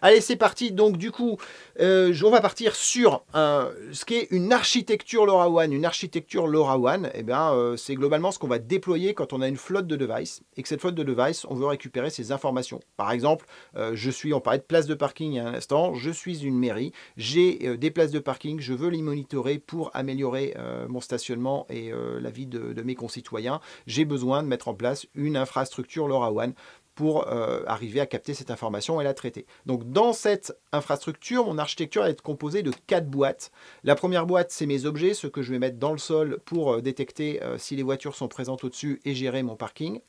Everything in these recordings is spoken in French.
Allez, c'est parti. Donc, du coup, on va partir sur ce qui est une architecture LoRaWAN. Une architecture LoRaWAN, c'est globalement ce qu'on va déployer quand on a une flotte de devices et que cette flotte de devices, on veut récupérer ces informations. Par exemple, on parlait de places de parking il y a un instant, je suis une mairie, j'ai des places de parking, je veux les monitorer pour améliorer mon stationnement et la vie de mes concitoyens. J'ai besoin de mettre en place une infrastructure LoRaWAN pour arriver à capter cette information et la traiter. Donc dans cette infrastructure, mon architecture va être composée de 4 boîtes. La première boîte, c'est mes objets, ce que je vais mettre dans le sol pour détecter si les voitures sont présentes au-dessus et gérer mon parking.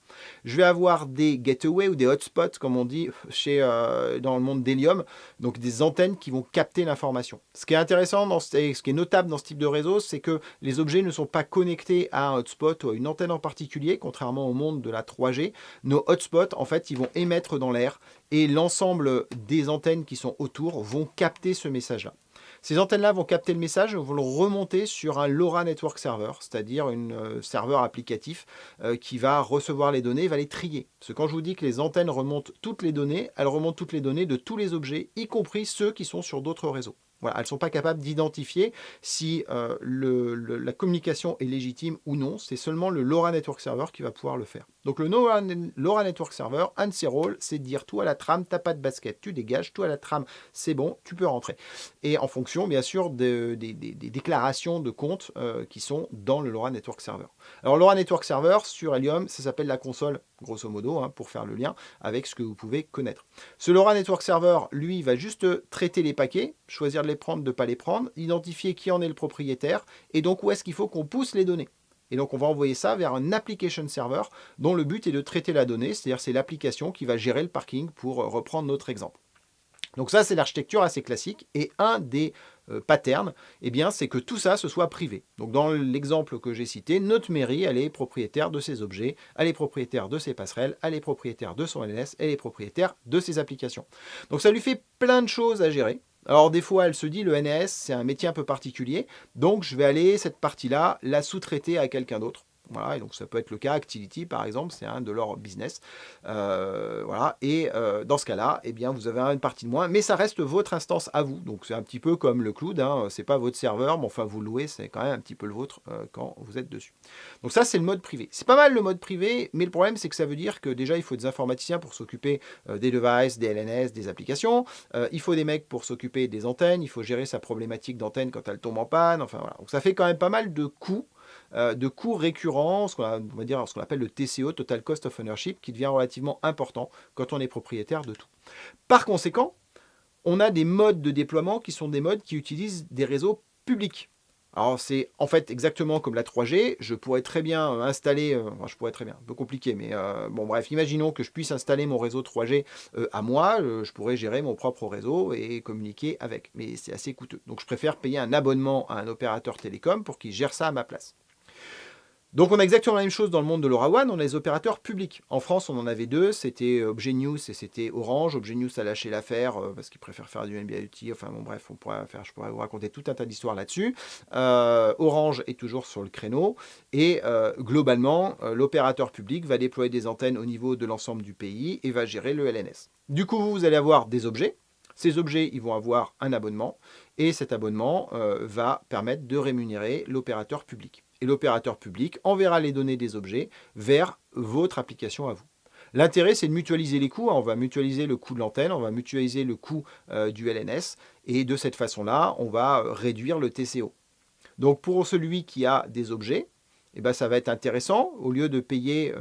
Je vais avoir des gateways ou des hotspots, comme on dit dans le monde d'Helium, donc des antennes qui vont capter l'information. Ce qui est intéressant, ce qui est notable dans ce type de réseau, c'est que les objets ne sont pas connectés à un hotspot ou à une antenne en particulier, contrairement au monde de la 3G. Nos hotspots, en fait, ils vont émettre dans l'air et l'ensemble des antennes qui sont autour vont capter ce message-là. Ces antennes-là vont capter le message et vont le remonter sur un LoRa Network Server, c'est-à-dire un serveur applicatif qui va recevoir les données et va les trier. Parce que quand je vous dis que les antennes remontent toutes les données, elles remontent toutes les données de tous les objets, y compris ceux qui sont sur d'autres réseaux. Voilà, elles ne sont pas capables d'identifier si la communication est légitime ou non. C'est seulement le LoRa Network Server qui va pouvoir le faire. Donc le LoRa Network Server, un de ses rôles, c'est de dire toi à la trame, t'as pas de basket, tu dégages, toi à la trame, c'est bon, tu peux rentrer. Et en fonction, bien sûr, des déclarations de compte qui sont dans le LoRa Network Server. Alors LoRa Network Server, sur Helium, ça s'appelle la console, grosso modo, pour faire le lien avec ce que vous pouvez connaître. Ce LoRa Network Server, lui, va juste traiter les paquets, choisir de les prendre, de ne pas les prendre, identifier qui en est le propriétaire, et donc où est-ce qu'il faut qu'on pousse les données. Et donc on va envoyer ça vers un application server dont le but est de traiter la donnée, c'est-à-dire c'est l'application qui va gérer le parking pour reprendre notre exemple. Donc ça, c'est l'architecture assez classique. Et un des patterns, c'est que tout ça, ce soit privé. Donc dans l'exemple que j'ai cité, notre mairie, elle est propriétaire de ses objets, elle est propriétaire de ses passerelles, elle est propriétaire de son LNS, elle est propriétaire de ses applications. Donc ça lui fait plein de choses à gérer. Alors des fois, elle se dit, le NAS, c'est un métier un peu particulier, donc je vais aller, cette partie-là, la sous-traiter à quelqu'un d'autre. Voilà, et donc ça peut être le cas, Activity par exemple, c'est un de leurs business. Voilà, et dans ce cas-là, vous avez une partie de moins, mais ça reste votre instance à vous. Donc c'est un petit peu comme le cloud, c'est pas votre serveur, mais enfin vous le louez, c'est quand même un petit peu le vôtre quand vous êtes dessus. Donc ça, c'est le mode privé. C'est pas mal le mode privé, mais le problème, c'est que ça veut dire que déjà, il faut des informaticiens pour s'occuper des devices, des LNS, des applications. Il faut des mecs pour s'occuper des antennes, il faut gérer sa problématique d'antenne quand elle tombe en panne. Enfin voilà, donc ça fait quand même pas mal de coûts récurrents, ce qu'on appelle le TCO, Total Cost of Ownership, qui devient relativement important quand on est propriétaire de tout. Par conséquent, on a des modes de déploiement qui sont des modes qui utilisent des réseaux publics. Alors c'est en fait exactement comme la 3G, je pourrais très bien installer, un peu compliqué, mais imaginons que je puisse installer mon réseau 3G à moi, je pourrais gérer mon propre réseau et communiquer avec, mais c'est assez coûteux. Donc je préfère payer un abonnement à un opérateur télécom pour qu'il gère ça à ma place. Donc on a exactement la même chose dans le monde de LoRaWAN, on a les opérateurs publics. En France, on en avait deux, c'était ObjNews et c'était Orange. ObjNews a lâché l'affaire parce qu'ils préfèrent faire du NB-IoT. Enfin bon bref, je pourrais vous raconter tout un tas d'histoires là-dessus. Orange est toujours sur le créneau et globalement, l'opérateur public va déployer des antennes au niveau de l'ensemble du pays et va gérer le LNS. Du coup, vous allez avoir des objets. Ces objets, ils vont avoir un abonnement et cet abonnement va permettre de rémunérer l'opérateur public. Et l'opérateur public enverra les données des objets vers votre application à vous. L'intérêt, c'est de mutualiser les coûts. On va mutualiser le coût de l'antenne, on va mutualiser le coût du LNS, et de cette façon-là, on va réduire le TCO. Donc pour celui qui a des objets, ça va être intéressant. Au lieu de payer,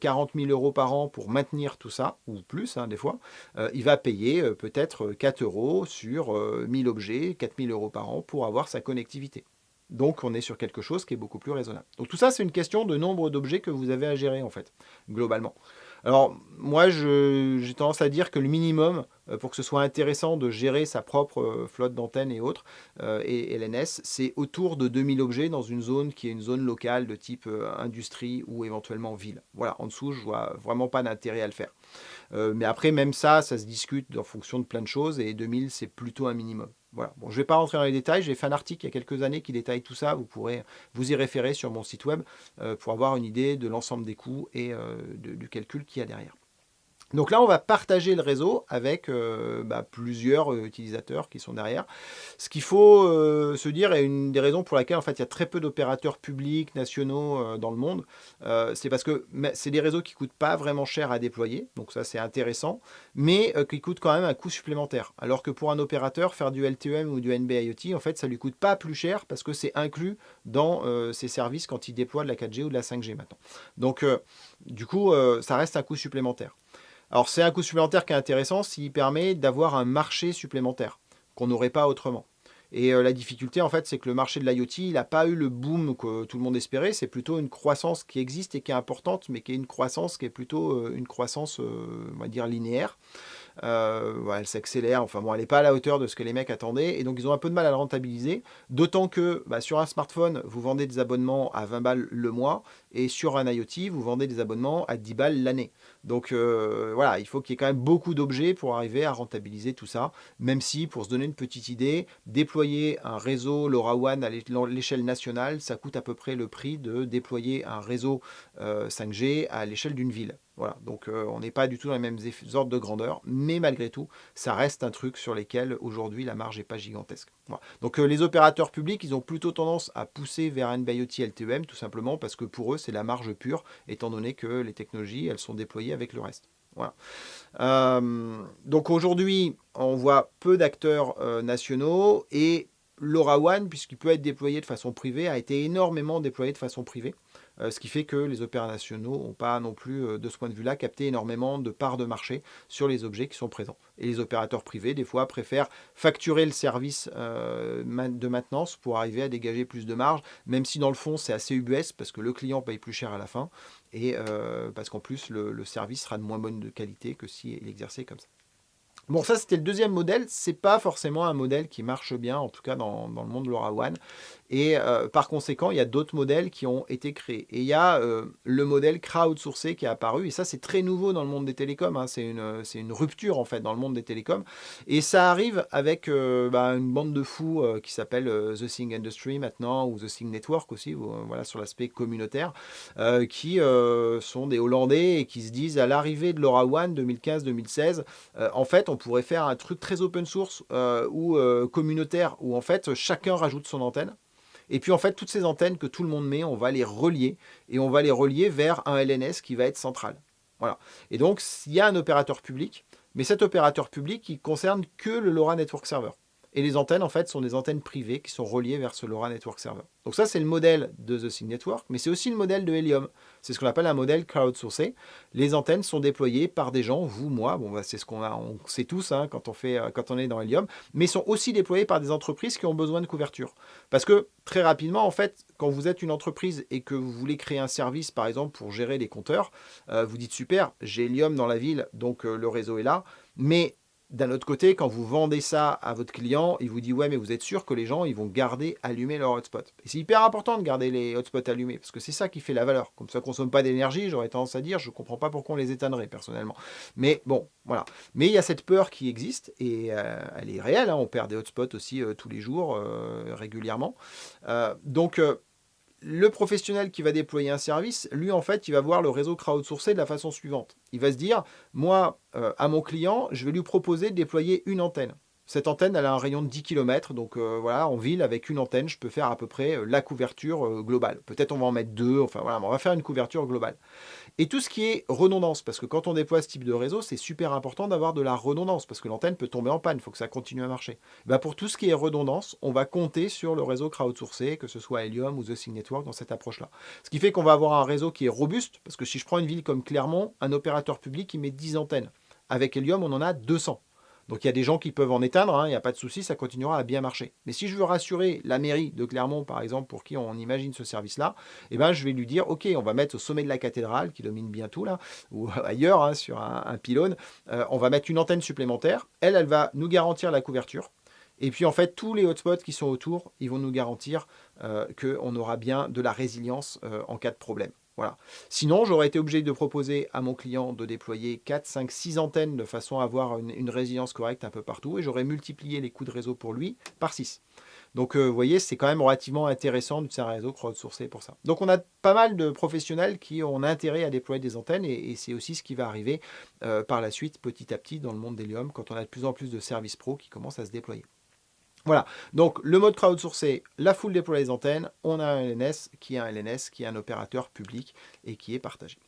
40 000 euros par an pour maintenir tout ça, ou plus des fois, il va payer peut-être 4 euros sur 1000 objets, 4 000 euros par an pour avoir sa connectivité. Donc on est sur quelque chose qui est beaucoup plus raisonnable. Donc tout ça, c'est une question de nombre d'objets que vous avez à gérer, en fait, globalement. Alors moi, j'ai tendance à dire que le minimum, pour que ce soit intéressant de gérer sa propre flotte d'antennes et autres, et LNS, c'est autour de 2000 objets dans une zone qui est une zone locale de type industrie ou éventuellement ville. Voilà, en dessous, je vois vraiment pas d'intérêt à le faire. Mais après, même ça se discute en fonction de plein de choses, et 2000, c'est plutôt un minimum. Voilà. Bon, je ne vais pas rentrer dans les détails, j'ai fait un article il y a quelques années qui détaille tout ça, vous pourrez vous y référer sur mon site web pour avoir une idée de l'ensemble des coûts et du calcul qu'il y a derrière. Donc là, on va partager le réseau avec plusieurs utilisateurs qui sont derrière. Ce qu'il faut se dire, et une des raisons pour laquelle en fait, il y a très peu d'opérateurs publics, nationaux dans le monde, c'est parce que c'est des réseaux qui ne coûtent pas vraiment cher à déployer, donc ça c'est intéressant, mais qui coûtent quand même un coût supplémentaire. Alors que pour un opérateur, faire du LTE-M ou du NB-IoT, en fait, ça ne lui coûte pas plus cher parce que c'est inclus dans ses services quand il déploie de la 4G ou de la 5G maintenant. Donc du coup, ça reste un coût supplémentaire. Alors c'est un coût supplémentaire qui est intéressant s'il permet d'avoir un marché supplémentaire qu'on n'aurait pas autrement. Et la difficulté, en fait, c'est que le marché de l'IoT, il n'a pas eu le boom que tout le monde espérait. C'est plutôt une croissance qui existe et qui est importante, mais qui est une croissance qui est plutôt une croissance, on va dire, linéaire. Elle s'accélère, enfin bon, elle n'est pas à la hauteur de ce que les mecs attendaient, et donc ils ont un peu de mal à la rentabiliser, d'autant que sur un smartphone, vous vendez des abonnements à 20 balles le mois, et sur un IoT, vous vendez des abonnements à 10 balles l'année. Donc voilà, il faut qu'il y ait quand même beaucoup d'objets pour arriver à rentabiliser tout ça, même si, pour se donner une petite idée, déployer un réseau LoRaWAN à l'échelle nationale, ça coûte à peu près le prix de déployer un réseau 5G à l'échelle d'une ville. Voilà, donc on n'est pas du tout dans les mêmes ordres de grandeur, mais malgré tout, ça reste un truc sur lequel aujourd'hui la marge n'est pas gigantesque. Voilà. Donc les opérateurs publics, ils ont plutôt tendance à pousser vers NB-IoT LTE-M, tout simplement parce que pour eux, c'est la marge pure, étant donné que les technologies, elles sont déployées avec le reste. Voilà. Donc aujourd'hui, on voit peu d'acteurs nationaux et LoRaWAN, puisqu'il peut être déployé de façon privée, a été énormément déployé de façon privée. Ce qui fait que les opérateurs nationaux n'ont pas non plus, de ce point de vue-là, capté énormément de parts de marché sur les objets qui sont présents. Et les opérateurs privés, des fois, préfèrent facturer le service de maintenance pour arriver à dégager plus de marge, même si dans le fond, c'est assez ubuesque, parce que le client paye plus cher à la fin, et parce qu'en plus, le service sera de moins bonne qualité que s'il exerçait comme ça. Bon, ça c'était le deuxième modèle. C'est pas forcément un modèle qui marche bien, en tout cas dans le monde de LoRaWAN. Et par conséquent, il y a d'autres modèles qui ont été créés. Et il y a le modèle crowdsourcé qui est apparu. Et ça, c'est très nouveau dans le monde des télécoms. Hein. C'est une rupture en fait dans le monde des télécoms. Et ça arrive avec une bande de fous qui s'appelle The Thing Industry maintenant, ou The Thing Network aussi, voilà, sur l'aspect communautaire, qui sont des Hollandais et qui se disent à l'arrivée de LoRaWAN 2015-2016, en fait, on pourrait faire un truc très open source ou communautaire où en fait chacun rajoute son antenne. Et puis en fait, toutes ces antennes que tout le monde met, on va les relier et on va les relier vers un LNS qui va être central. Voilà. Et donc, il y a un opérateur public, mais cet opérateur public, il concerne que le LoRa Network Server. Et les antennes, en fait, sont des antennes privées qui sont reliées vers ce LoRa Network Server. Donc ça, c'est le modèle de The Thing Network, mais c'est aussi le modèle de Helium. C'est ce qu'on appelle un modèle crowdsourcé. Les antennes sont déployées par des gens, vous, moi, c'est ce on sait tous hein, quand on est dans Helium, mais sont aussi déployées par des entreprises qui ont besoin de couverture. Parce que très rapidement, en fait, quand vous êtes une entreprise et que vous voulez créer un service, par exemple, pour gérer les compteurs, vous dites super, j'ai Helium dans la ville, donc le réseau est là, mais d'un autre côté, quand vous vendez ça à votre client, il vous dit ouais, mais vous êtes sûr que les gens ils vont garder allumé leur hotspot. Et c'est hyper important de garder les hotspots allumés parce que c'est ça qui fait la valeur. Comme ça ne consomme pas d'énergie, j'aurais tendance à dire, je ne comprends pas pourquoi on les éteindrait personnellement. Mais bon, voilà. Mais il y a cette peur qui existe et elle est réelle. Hein. On perd des hotspots aussi tous les jours, régulièrement. Donc le professionnel qui va déployer un service, lui, en fait, il va voir le réseau crowdsourcé de la façon suivante. Il va se dire, moi, à mon client, je vais lui proposer de déployer une antenne. Cette antenne, elle a un rayon de 10 km, donc voilà, en ville, avec une antenne, je peux faire à peu près la couverture globale. Peut-être on va en mettre deux, enfin voilà, mais on va faire une couverture globale. Et tout ce qui est redondance, parce que quand on déploie ce type de réseau, c'est super important d'avoir de la redondance, parce que l'antenne peut tomber en panne, il faut que ça continue à marcher. Pour tout ce qui est redondance, on va compter sur le réseau crowdsourcé, que ce soit Helium ou The Thing Network dans cette approche-là. Ce qui fait qu'on va avoir un réseau qui est robuste, parce que si je prends une ville comme Clermont, un opérateur public, il met 10 antennes. Avec Helium, on en a 200. Donc il y a des gens qui peuvent en éteindre, hein, il n'y a pas de souci, ça continuera à bien marcher. Mais si je veux rassurer la mairie de Clermont, par exemple, pour qui on imagine ce service-là, je vais lui dire, ok, on va mettre au sommet de la cathédrale, qui domine bien tout là, ou ailleurs, hein, sur un pylône, on va mettre une antenne supplémentaire, elle va nous garantir la couverture. Et puis en fait, tous les hotspots qui sont autour, ils vont nous garantir qu'on aura bien de la résilience en cas de problème. Voilà. Sinon, j'aurais été obligé de proposer à mon client de déployer 4, 5, 6 antennes de façon à avoir une résilience correcte un peu partout et j'aurais multiplié les coûts de réseau pour lui par 6. Donc, vous voyez, c'est quand même relativement intéressant d'utiliser un réseau crowdsourcé pour ça. Donc, on a pas mal de professionnels qui ont intérêt à déployer des antennes et c'est aussi ce qui va arriver par la suite, petit à petit, dans le monde d'Helium, quand on a de plus en plus de services pro qui commencent à se déployer. Voilà, donc le mode crowdsourcé, la foule déploie les antennes, on a un LNS qui est un opérateur public et qui est partagé.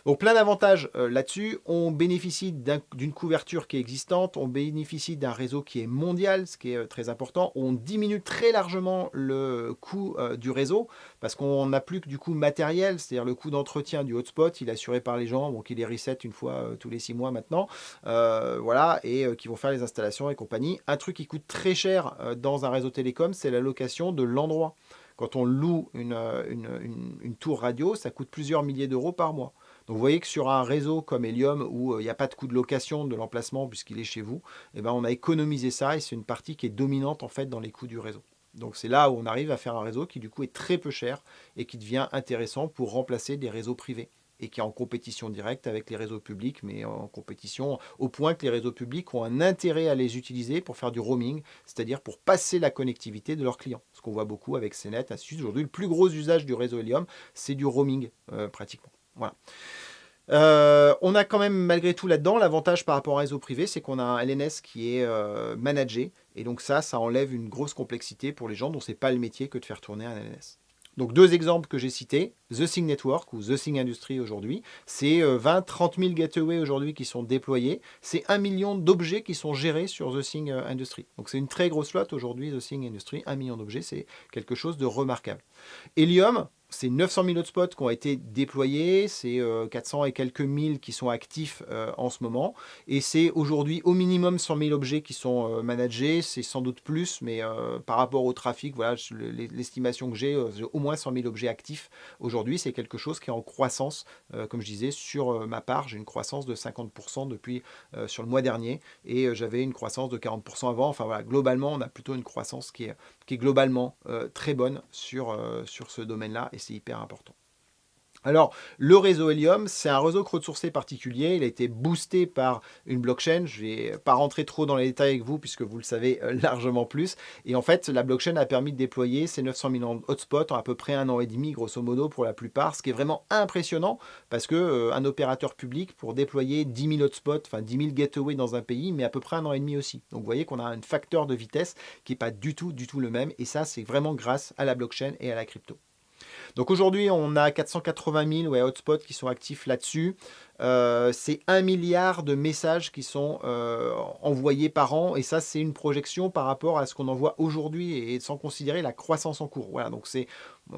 Donc plein d'avantages là-dessus. On bénéficie d'une couverture qui est existante, on bénéficie d'un réseau qui est mondial, ce qui est très important. On diminue très largement le coût du réseau parce qu'on n'a plus que du coût matériel, c'est-à-dire le coût d'entretien du hotspot, il est assuré par les gens, donc il est reset une fois tous les 6 mois maintenant, voilà, et qui vont faire les installations et compagnie. Un truc qui coûte très cher dans un réseau télécom, c'est la location de l'endroit. Quand on loue une tour radio, ça coûte plusieurs milliers d'euros par mois. Donc vous voyez que sur un réseau comme Helium, où il n'y a pas de coût de location de l'emplacement puisqu'il est chez vous, eh ben on a économisé ça et c'est une partie qui est dominante en fait dans les coûts du réseau. Donc c'est là où on arrive à faire un réseau qui du coup est très peu cher et qui devient intéressant pour remplacer des réseaux privés et qui est en compétition directe avec les réseaux publics, mais en compétition au point que les réseaux publics ont un intérêt à les utiliser pour faire du roaming, c'est-à-dire pour passer la connectivité de leurs clients. Ce qu'on voit beaucoup avec CNET, ainsi de suite. Aujourd'hui, le plus gros usage du réseau Helium, c'est du roaming pratiquement. Voilà. On a quand même malgré tout là-dedans l'avantage par rapport à un réseau privé, c'est qu'on a un LNS qui est managé et donc ça enlève une grosse complexité pour les gens dont c'est pas le métier que de faire tourner un LNS. Donc deux exemples que j'ai cités, The Thing Network ou The Thing Industry aujourd'hui, c'est 20-30 000 gateways aujourd'hui qui sont déployés, c'est 1 million d'objets qui sont gérés sur The Thing Industry. Donc c'est une très grosse flotte aujourd'hui, The Thing Industry, 1 million d'objets, c'est quelque chose de remarquable. Helium, c'est 900 000 hotspots qui ont été déployés, c'est 400 et quelques mille qui sont actifs en ce moment, et c'est aujourd'hui au minimum 100 000 objets qui sont managés, c'est sans doute plus, mais par rapport au trafic, voilà, l'estimation que j'ai au moins 100 000 objets actifs aujourd'hui, c'est quelque chose qui est en croissance, comme je disais, sur ma part, j'ai une croissance de 50% depuis sur le mois dernier, et j'avais une croissance de 40% avant, enfin voilà, globalement, on a plutôt une croissance qui est globalement très bonne sur ce domaine-là, et c'est hyper important. Alors, le réseau Helium, c'est un réseau crowdsourcé particulier. Il a été boosté par une blockchain. Je ne vais pas rentrer trop dans les détails avec vous, puisque vous le savez largement plus. Et en fait, la blockchain a permis de déployer ces 900 000 hotspots en à peu près 1 an et demi, grosso modo, pour la plupart. Ce qui est vraiment impressionnant, parce qu'un opérateur public, pour déployer 10 000 hotspots, enfin 10 000 gateways dans un pays, met à peu près 1 an et demi aussi. Donc, vous voyez qu'on a un facteur de vitesse qui n'est pas du tout le même. Et ça, c'est vraiment grâce à la blockchain et à la crypto. Donc aujourd'hui, on a 480 000 hotspots qui sont actifs là-dessus. C'est 1 milliard de messages qui sont envoyés par an. Et ça, c'est une projection par rapport à ce qu'on envoie aujourd'hui et sans considérer la croissance en cours. Voilà, donc c'est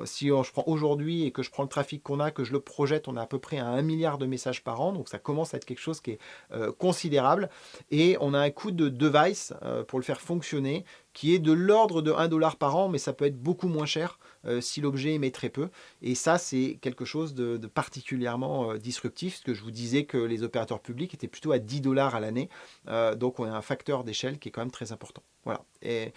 si je prends aujourd'hui et que je prends le trafic qu'on a, que je le projette, on est à peu près à 1 milliard de messages par an. Donc ça commence à être quelque chose qui est considérable. Et on a un coût de device pour le faire fonctionner qui est de l'ordre de 1 dollar par an, mais ça peut être beaucoup moins cher si l'objet émet très peu. Et ça, c'est quelque chose de particulièrement disruptif, parce que je vous disais que les opérateurs publics étaient plutôt à 10 dollars à l'année. Donc on a un facteur d'échelle qui est quand même très important. Voilà. Et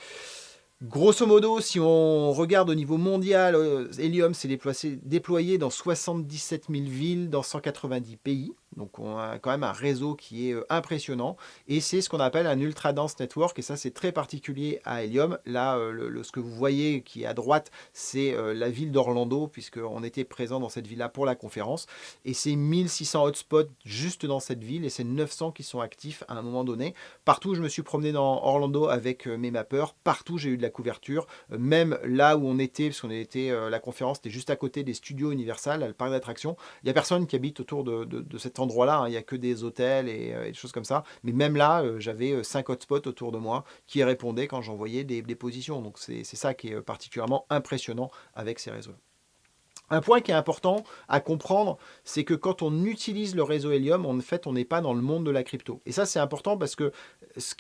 grosso modo, si on regarde au niveau mondial, Helium s'est déployé dans 77 000 villes, dans 190 pays. Donc on a quand même un réseau qui est impressionnant. Et c'est ce qu'on appelle un ultra dense network. Et ça, c'est très particulier à Helium. Là, ce que vous voyez qui est à droite, c'est la ville d'Orlando, puisqu'on était présent dans cette ville-là pour la conférence. Et c'est 1600 hotspots juste dans cette ville. Et c'est 900 qui sont actifs à un moment donné. Partout où je me suis promené dans Orlando avec mes mappeurs, partout j'ai eu de la couverture. Même là où on était, parce qu'on était, la conférence était juste à côté des studios Universal, le parc d'attractions. Il n'y a personne qui habite autour de cet endroit-là, hein. Il n'y a que des hôtels et des choses comme ça. Mais même là, j'avais 5 hotspots autour de moi qui répondaient quand j'envoyais des positions. Donc c'est ça qui est particulièrement impressionnant avec ces réseaux. Un point qui est important à comprendre, c'est que quand on utilise le réseau Helium, en fait, on n'est pas dans le monde de la crypto. Et ça, c'est important parce que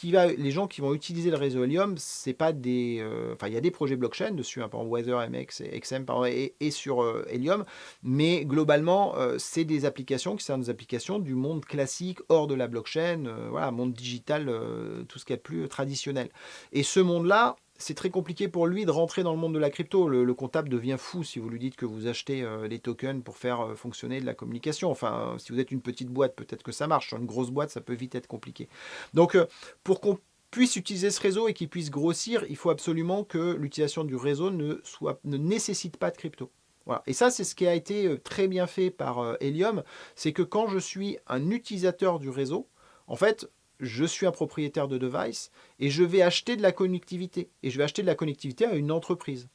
les gens qui vont utiliser le réseau Helium, c'est pas des, il y a des projets blockchain dessus, hein, par exemple WeatherMX et XM et sur Helium, mais globalement, c'est des applications qui sont des applications du monde classique hors de la blockchain, voilà, monde digital, tout ce qu'il y a de plus traditionnel. Et ce monde-là, c'est très compliqué pour lui de rentrer dans le monde de la crypto. Le comptable devient fou si vous lui dites que vous achetez des tokens pour faire fonctionner de la communication. Enfin, si vous êtes une petite boîte, peut-être que ça marche. Sur une grosse boîte, ça peut vite être compliqué. Donc, pour qu'on puisse utiliser ce réseau et qu'il puisse grossir, il faut absolument que l'utilisation du réseau ne nécessite pas de crypto. Voilà. Et ça, c'est ce qui a été très bien fait par Helium, c'est que quand je suis un utilisateur du réseau, en fait, je suis un propriétaire de device et je vais acheter de la connectivité. Et je vais acheter de la connectivité à une entreprise.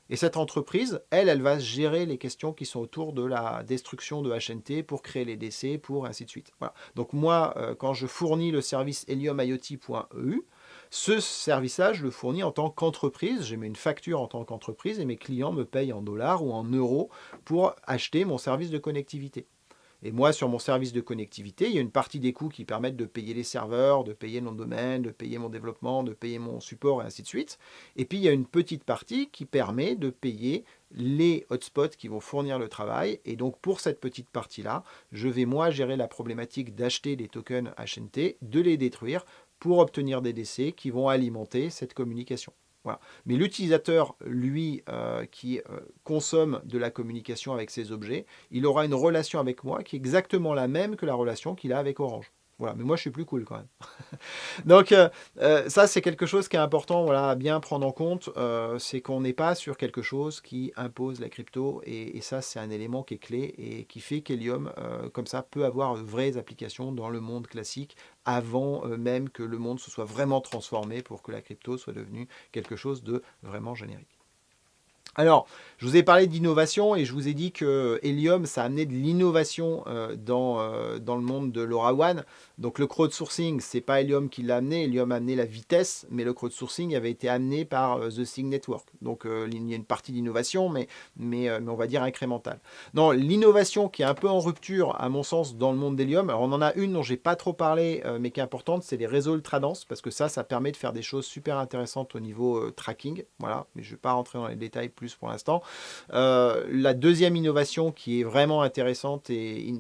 Et cette entreprise, elle va gérer les questions qui sont autour de la destruction de HNT pour créer les DC, pour ainsi de suite. Voilà. Donc moi, quand je fournis le service heliumiot.eu, ce service-là, je le fournis en tant qu'entreprise. J'ai mis une facture en tant qu'entreprise et mes clients me payent en dollars ou en euros pour acheter mon service de connectivité. Et moi, sur mon service de connectivité, il y a une partie des coûts qui permettent de payer les serveurs, de payer mon domaine, de payer mon développement, de payer mon support et ainsi de suite. Et puis, il y a une petite partie qui permet de payer les hotspots qui vont fournir le travail. Et donc, pour cette petite partie-là, je vais, moi, gérer la problématique d'acheter des tokens HNT, de les détruire pour obtenir des DC qui vont alimenter cette communication. Voilà. Mais l'utilisateur, lui, qui consomme de la communication avec ces objets, il aura une relation avec moi qui est exactement la même que la relation qu'il a avec Orange. Voilà. Mais moi, je suis plus cool quand même. Donc, ça, c'est quelque chose qui est important, voilà, à bien prendre en compte. C'est qu'on n'est pas sur quelque chose qui impose la crypto. Et ça, c'est un élément qui est clé et qui fait qu'Helium, comme ça, peut avoir de vraies applications dans le monde classique avant même que le monde se soit vraiment transformé pour que la crypto soit devenue quelque chose de vraiment générique. Alors, je vous ai parlé d'innovation et je vous ai dit que Helium, ça a amené de l'innovation dans le monde de LoRaWAN. Donc, le crowdsourcing, c'est pas Helium qui l'a amené. Helium a amené la vitesse, mais le crowdsourcing avait été amené par The Thing Network. Donc, il y a une partie d'innovation, mais on va dire incrémentale. Non, l'innovation qui est un peu en rupture, à mon sens, dans le monde d'Helium, alors on en a une dont j'ai pas trop parlé, mais qui est importante, c'est les réseaux ultra-denses, parce que ça permet de faire des choses super intéressantes au niveau tracking. Voilà, mais je ne vais pas rentrer dans les détails plus pour l'instant. La deuxième innovation qui est vraiment intéressante et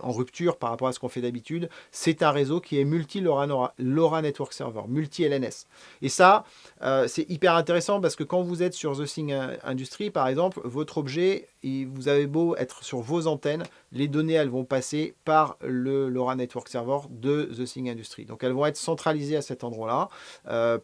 en rupture par rapport à ce qu'on fait d'habitude, c'est un réseau qui est multi-LoRa Network Server, multi-LNS. Et ça, c'est hyper intéressant parce que quand vous êtes sur The Thing Industry, par exemple, votre objet, vous avez beau être sur vos antennes, les données, elles vont passer par le LoRa Network Server de The Thing Industry. Donc, elles vont être centralisées à cet endroit-là.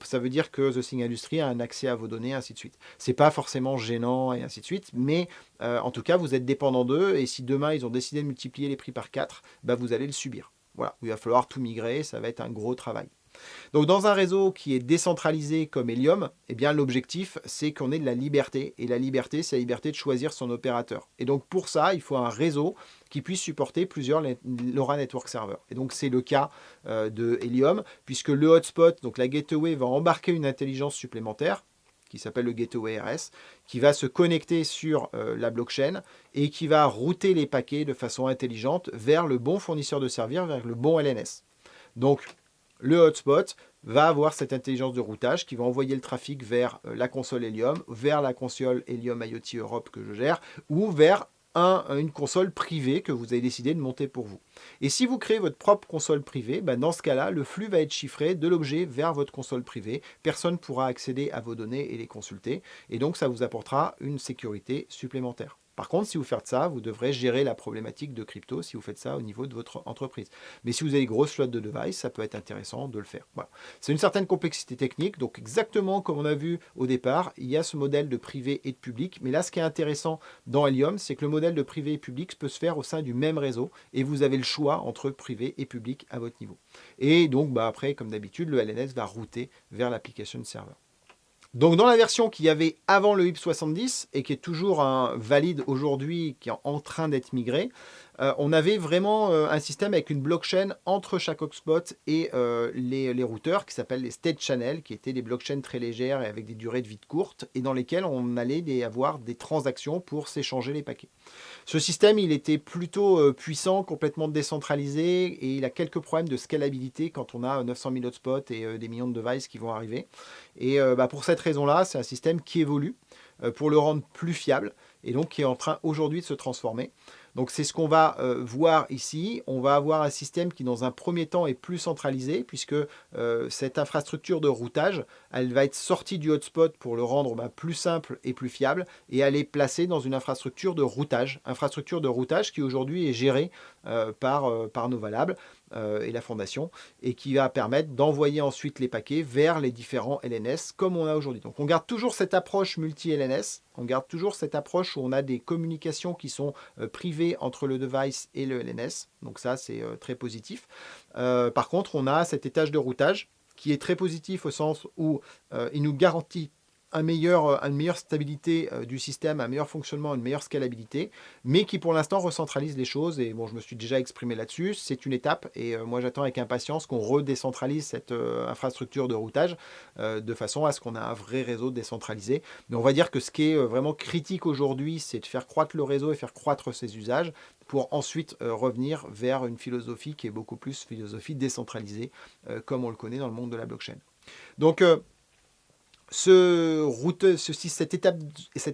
Ça veut dire que The Thing Industry a un accès à vos données, ainsi de suite. C'est pas forcément gênant et ainsi de suite, mais en tout cas, vous êtes dépendant d'eux et si demain, ils ont décidé de multiplier les prix par 4, bah, vous allez le subir. Voilà, il va falloir tout migrer, ça va être un gros travail. Donc dans un réseau qui est décentralisé comme Helium, eh bien l'objectif c'est qu'on ait de la liberté. Et la liberté, c'est la liberté de choisir son opérateur. Et donc pour ça, il faut un réseau qui puisse supporter plusieurs LoRa Network Servers. Et donc c'est le cas de Helium, puisque le hotspot, donc la gateway, va embarquer une intelligence supplémentaire qui s'appelle le Gateway RS, qui va se connecter sur la blockchain et qui va router les paquets de façon intelligente vers le bon fournisseur de services, vers le bon LNS. Donc le hotspot va avoir cette intelligence de routage qui va envoyer le trafic vers la console Helium, vers la console Helium IoT Europe que je gère, ou vers une console privée que vous avez décidé de monter pour vous. Et si vous créez votre propre console privée, dans ce cas-là, le flux va être chiffré de l'objet vers votre console privée. Personne ne pourra accéder à vos données et les consulter. Et donc, ça vous apportera une sécurité supplémentaire. Par contre, si vous faites ça, vous devrez gérer la problématique de crypto si vous faites ça au niveau de votre entreprise. Mais si vous avez une grosse flotte de devices, ça peut être intéressant de le faire. Voilà. C'est une certaine complexité technique, donc exactement comme on a vu au départ, il y a ce modèle de privé et de public. Mais là, ce qui est intéressant dans Helium, c'est que le modèle de privé et public peut se faire au sein du même réseau et vous avez le choix entre privé et public à votre niveau. Et donc, après, comme d'habitude, le LNS va router vers l'application server. Donc dans la version qu'il y avait avant le HIP70 et qui est toujours valide aujourd'hui, qui est en train d'être migré, on avait vraiment un système avec une blockchain entre chaque hotspot et les routeurs qui s'appellent les state channels, qui étaient des blockchains très légères et avec des durées de vie courtes et dans lesquelles on allait avoir des transactions pour s'échanger les paquets. Ce système, il était plutôt puissant, complètement décentralisé et il a quelques problèmes de scalabilité quand on a 900 000 hotspots et des millions de devices qui vont arriver. Et pour cette raison-là, c'est un système qui évolue pour le rendre plus fiable et donc qui est en train aujourd'hui de se transformer. Donc c'est ce qu'on va voir ici. On va avoir un système qui dans un premier temps est plus centralisé puisque cette infrastructure de routage, elle va être sortie du hotspot pour le rendre plus simple et plus fiable et elle est placée dans une infrastructure de routage qui aujourd'hui est gérée par Novalab. et la fondation, et qui va permettre d'envoyer ensuite les paquets vers les différents LNS comme on a aujourd'hui. Donc on garde toujours cette approche multi-LNS, on garde toujours cette approche où on a des communications qui sont privées entre le device et le LNS, donc ça c'est très positif. Par contre, on a cet étage de routage qui est très positif au sens où il nous garantit une meilleure stabilité du système, un meilleur fonctionnement, une meilleure scalabilité, mais qui pour l'instant recentralise les choses. Et bon, je me suis déjà exprimé là-dessus, c'est une étape, et moi j'attends avec impatience qu'on redécentralise cette infrastructure de routage de façon à ce qu'on ait un vrai réseau décentralisé. Mais on va dire que ce qui est vraiment critique aujourd'hui, c'est de faire croître le réseau et faire croître ses usages pour ensuite revenir vers une philosophie qui est beaucoup plus philosophie décentralisée, comme on le connaît dans le monde de la blockchain. Donc, cet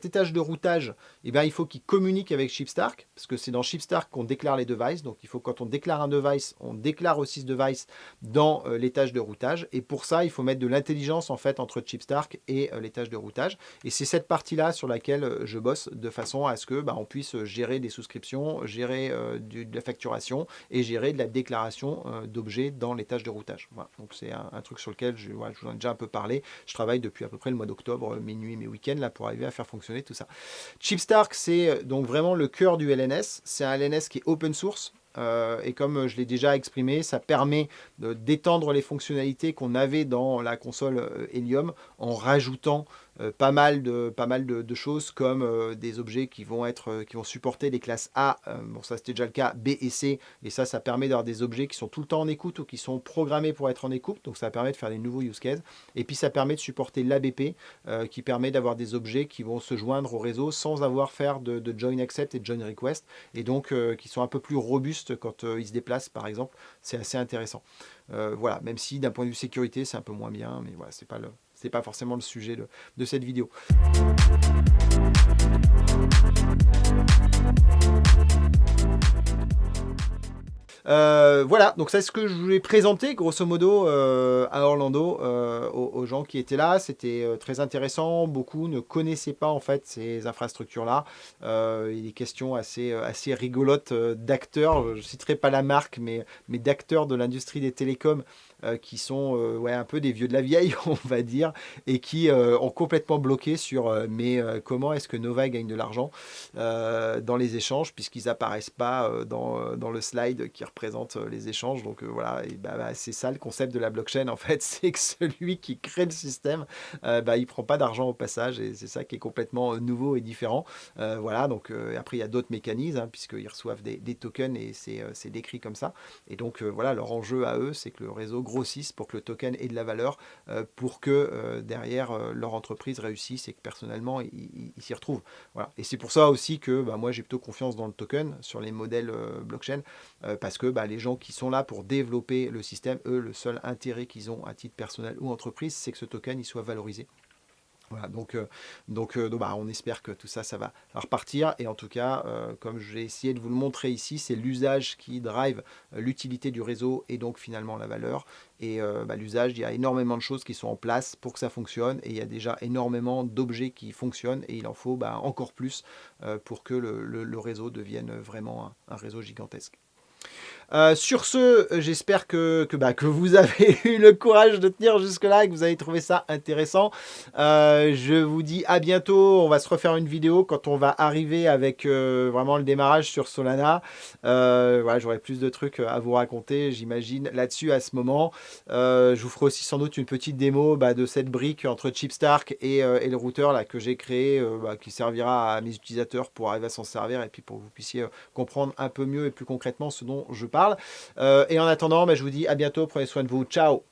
étage de routage, eh bien, il faut qu'il communique avec Chipstark, parce que c'est dans Chipstark qu'on déclare les devices. Donc, il faut, quand on déclare un device, on déclare aussi ce device dans l'étage de routage. Et pour ça, il faut mettre de l'intelligence en fait entre Chipstark et l'étage de routage. Et c'est cette partie-là sur laquelle je bosse, de façon à ce que on puisse gérer des souscriptions, gérer de la facturation et gérer de la déclaration d'objets dans l'étage de routage. Voilà. Donc, c'est un truc sur lequel je vous en ai déjà un peu parlé. Je travaille depuis à peu près le mois d'octobre, mes nuits, mes week-ends, là, pour arriver à faire fonctionner tout ça. Chipstark, c'est donc vraiment le cœur du LNS. C'est un LNS qui est open source. Et comme je l'ai déjà exprimé, ça permet d'étendre les fonctionnalités qu'on avait dans la console Helium en rajoutant pas mal de choses comme des objets qui vont supporter les classes A. Bon, ça c'était déjà le cas, B et C. Et ça permet d'avoir des objets qui sont tout le temps en écoute ou qui sont programmés pour être en écoute. Donc ça permet de faire des nouveaux use cases. Et puis ça permet de supporter l'ABP qui permet d'avoir des objets qui vont se joindre au réseau sans avoir à faire de join accept et de join request. Et donc qui sont un peu plus robustes quand ils se déplacent par exemple. C'est assez intéressant. Voilà, même si d'un point de vue sécurité c'est un peu moins bien, mais voilà, c'est pas forcément le sujet de cette vidéo. Voilà, donc c'est ce que je voulais présenter grosso modo à Orlando aux gens qui étaient là. C'était très intéressant. Beaucoup ne connaissaient pas en fait ces infrastructures-là. Il y a des questions assez rigolotes d'acteurs. Je ne citerai pas la marque, mais d'acteurs de l'industrie des télécoms qui sont un peu des vieux de la vieille, on va dire, et qui ont complètement bloqué sur mais comment est-ce que Nova gagne de l'argent dans les échanges, puisqu'ils apparaissent pas dans le slide qui représente les échanges. Donc voilà, et c'est ça le concept de la blockchain en fait, c'est que celui qui crée le système, il prend pas d'argent au passage, et c'est ça qui est complètement nouveau et différent. Voilà, donc après il y a d'autres mécanismes, puisqu'ils reçoivent des tokens et c'est décrit comme ça. Et donc voilà, leur enjeu à eux, c'est que le réseau grossisse pour que le token ait de la valeur, pour que derrière leur entreprise réussisse et que personnellement ils s'y retrouvent. Voilà. Et c'est pour ça aussi que moi j'ai plutôt confiance dans le token sur les modèles blockchain, parce que les gens qui sont là pour développer le système, eux, le seul intérêt qu'ils ont à titre personnel ou entreprise, c'est que ce token il soit valorisé. Voilà, donc on espère que tout ça va repartir. Et en tout cas, comme j'ai essayé de vous le montrer ici, c'est l'usage qui drive l'utilité du réseau et donc finalement la valeur. Et l'usage, il y a énormément de choses qui sont en place pour que ça fonctionne. Et il y a déjà énormément d'objets qui fonctionnent. Et il en faut encore plus pour que le réseau devienne vraiment un réseau gigantesque. Sur ce, j'espère que vous avez eu le courage de tenir jusque-là et que vous avez trouvé ça intéressant. Je vous dis à bientôt. On va se refaire une vidéo quand on va arriver avec vraiment le démarrage sur Solana. Voilà, j'aurai plus de trucs à vous raconter, j'imagine, là-dessus à ce moment. Je vous ferai aussi sans doute une petite démo de cette brique entre Chipstark et le routeur là, que j'ai créé, qui servira à mes utilisateurs pour arriver à s'en servir et puis pour que vous puissiez comprendre un peu mieux et plus concrètement ce dont je parle. Et en attendant, je vous dis à bientôt, prenez soin de vous, ciao.